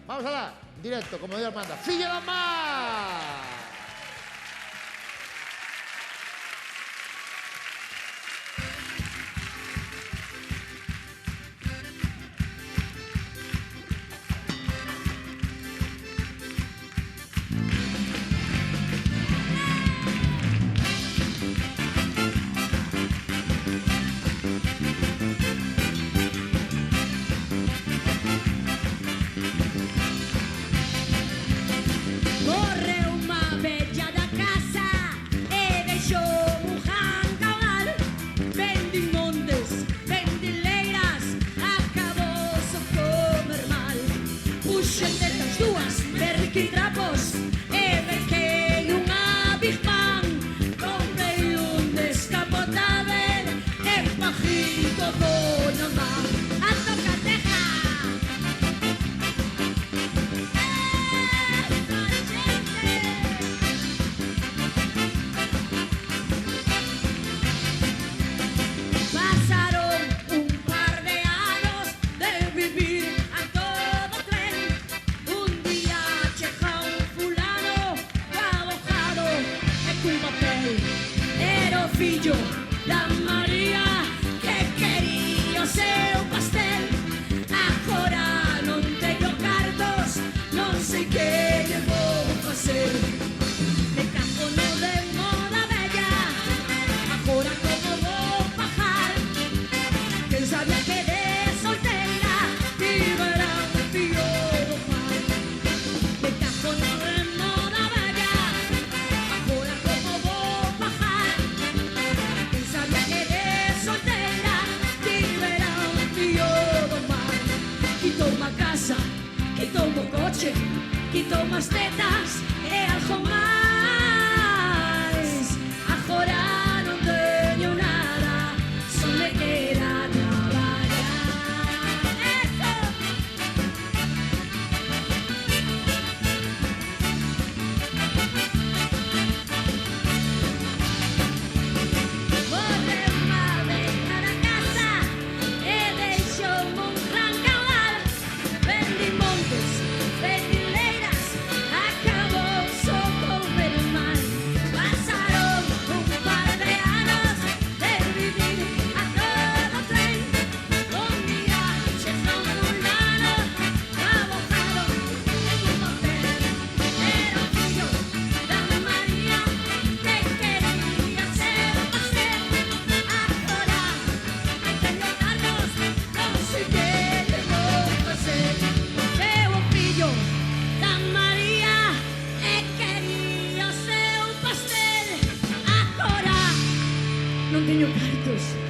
Vamos alá, directo, como Dios manda. Filla da mar! Que trapos e merquei unha Big Bang. Comprei un descapotable e pajito con a man. A tocateja pasaron un par de anos de vivir a todo tren. Un día era o fillo da María que quería o seu pastel. Agora non teño cartos, non sei que lle vou facer. Me cago no de moda bella, agora como vou pagar. Quen sabía que de solteira tivera un fillo do pai. Me cago no de moda bella, agora como vou pagar. Quen sabía que de solteira tivera un fillo do pai. Quitou-me a casa, quitou-me o coche, quitou-me as tetas e algo máis. Agora non teño nada, só me queda traballar. Eso! Volveu-me a deitar a casa e deixou-me un gran caudal. Vendi montes, vendi leiras, acabou só con ver mal. Pasaron un par de anos de vivir a todo tren. Un día chegou un ano, abocado en un papel. Era o fillo da María que quería ser pastel. Agora non teño cartos, non sei que lle vou facer. Era o fillo da María e quería o seu pastel. Agora non teño cartos.